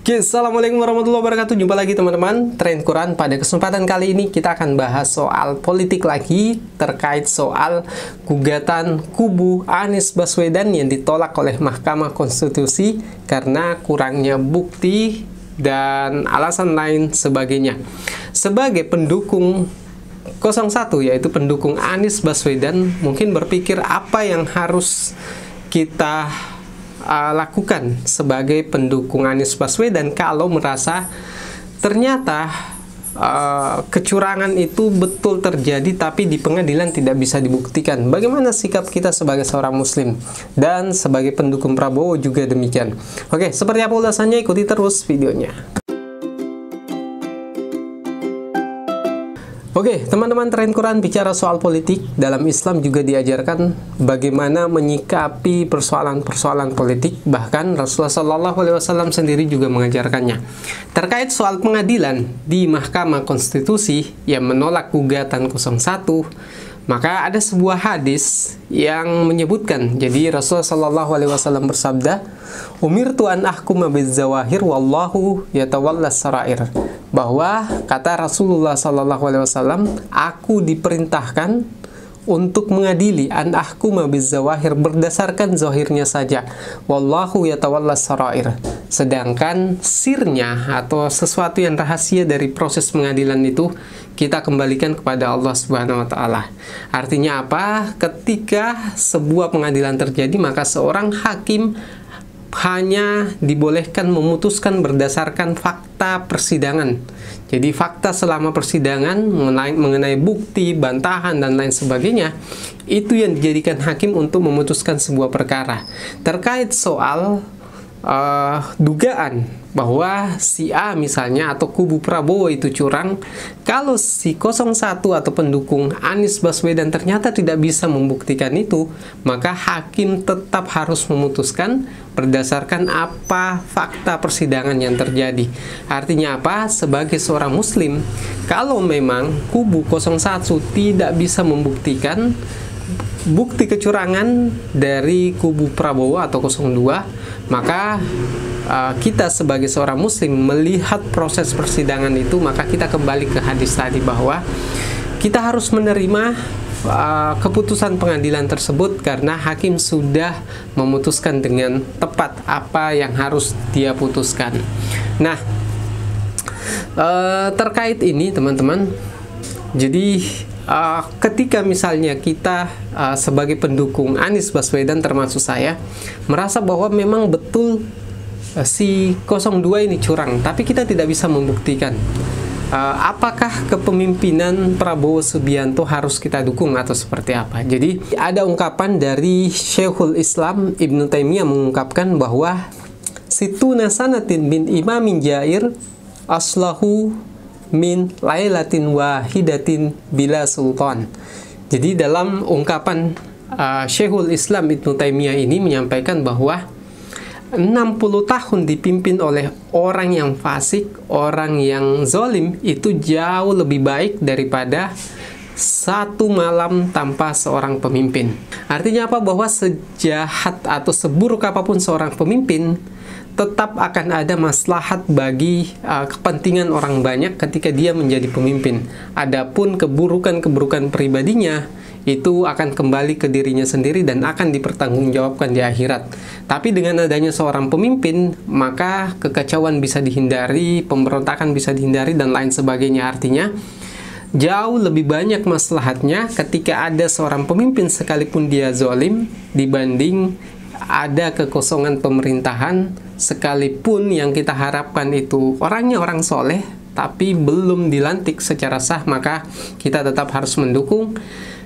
Oke, assalamualaikum warahmatullahi wabarakatuh. Jumpa lagi teman-teman, Tren Quran. Pada kesempatan kali ini kita akan bahas soal politik lagi, terkait soal gugatan kubu Anies Baswedan yang ditolak oleh Mahkamah Konstitusi karena kurangnya bukti dan alasan lain sebagainya. Sebagai pendukung 01, yaitu pendukung Anies Baswedan, mungkin berpikir apa yang harus kita lakukan sebagai pendukung Anies Baswedan kalau merasa ternyata kecurangan itu betul terjadi tapi di pengadilan tidak bisa dibuktikan. Bagaimana sikap kita sebagai seorang muslim dan sebagai pendukung Prabowo juga demikian. Oke, seperti apa ulasannya, ikuti terus videonya. Oke, teman-teman, Tren Quran bicara soal politik. Dalam Islam juga diajarkan bagaimana menyikapi persoalan-persoalan politik. Bahkan Rasulullah SAW sendiri juga mengajarkannya. Terkait soal pengadilan di Mahkamah Konstitusi yang menolak gugatan 01, maka ada sebuah hadis yang menyebutkan. Jadi Rasulullah SAW bersabda, "Umirtu an ahkuma bizzawahir wallahu yatawallas sarair." Bahwa kata Rasulullah SAW, aku diperintahkan untuk mengadili an ahkuma bizzawahir, berdasarkan zahirnya saja, wallahu yatawallas sarair. Sedangkan sirnya atau sesuatu yang rahasia dari proses pengadilan itu kita kembalikan kepada Allah Subhanahu wa taala. Artinya apa? Ketika sebuah pengadilan terjadi, maka seorang hakim hanya dibolehkan memutuskan berdasarkan fakta persidangan. Jadi fakta selama persidangan mengenai bukti, bantahan, dan lain sebagainya, itu yang dijadikan hakim untuk memutuskan sebuah perkara. Terkait soal dugaan bahwa si A misalnya atau kubu Prabowo itu curang, kalau si 01 atau pendukung Anies Baswedan ternyata tidak bisa membuktikan itu, maka hakim tetap harus memutuskan berdasarkan apa fakta persidangan yang terjadi. Artinya apa? Sebagai seorang muslim, kalau memang kubu 01 tidak bisa membuktikan bukti kecurangan dari kubu Prabowo atau 02, maka kita sebagai seorang muslim melihat proses persidangan itu, maka kita kembali ke hadis tadi bahwa kita harus menerima keputusan pengadilan tersebut karena hakim sudah memutuskan dengan tepat apa yang harus dia putuskan. Nah, terkait ini teman-teman, jadi ketika misalnya kita sebagai pendukung Anies Baswedan, termasuk saya, merasa bahwa memang betul si 02 ini curang, tapi kita tidak bisa membuktikan, apakah kepemimpinan Prabowo Subianto harus kita dukung atau seperti apa. Jadi ada ungkapan dari Syekhul Islam Ibnu Taimiyah mengungkapkan bahwa situna sanatin bin imamin jair aslahu min lailatin wahidatin bila sultan. Jadi dalam ungkapan Syekhul Islam Ibnu Taimiyah ini menyampaikan bahwa 60 tahun dipimpin oleh orang yang fasik, orang yang zalim, itu jauh lebih baik daripada satu malam tanpa seorang pemimpin. Artinya apa? Bahwa sejahat atau seburuk apapun seorang pemimpin, tetap akan ada maslahat bagi kepentingan orang banyak ketika dia menjadi pemimpin. Adapun keburukan-keburukan pribadinya itu akan kembali ke dirinya sendiri dan akan dipertanggungjawabkan di akhirat. Tapi dengan adanya seorang pemimpin, maka kekacauan bisa dihindari, pemberontakan bisa dihindari, dan lain sebagainya. Artinya jauh lebih banyak maslahatnya ketika ada seorang pemimpin sekalipun dia zalim dibanding ada kekosongan pemerintahan sekalipun yang kita harapkan itu orangnya orang soleh tapi belum dilantik secara sah, maka kita tetap harus mendukung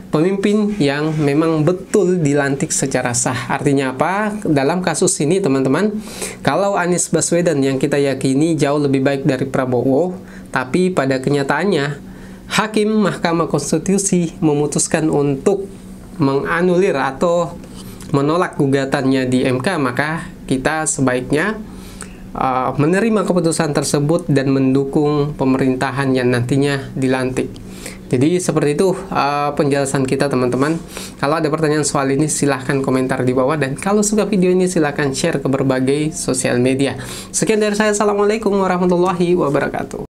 pemimpin yang memang betul dilantik secara sah. Artinya apa? Dalam kasus ini teman-teman, kalau Anies Baswedan yang kita yakini jauh lebih baik dari Prabowo, tapi pada kenyataannya hakim Mahkamah Konstitusi memutuskan untuk menganulir atau menolak gugatannya di MK, maka kita sebaiknya menerima keputusan tersebut dan mendukung pemerintahan yang nantinya dilantik. Jadi seperti itu penjelasan kita teman-teman. Kalau ada pertanyaan soal ini silahkan komentar di bawah, dan kalau suka video ini silahkan share ke berbagai sosial media. Sekian dari saya, assalamualaikum warahmatullahi wabarakatuh.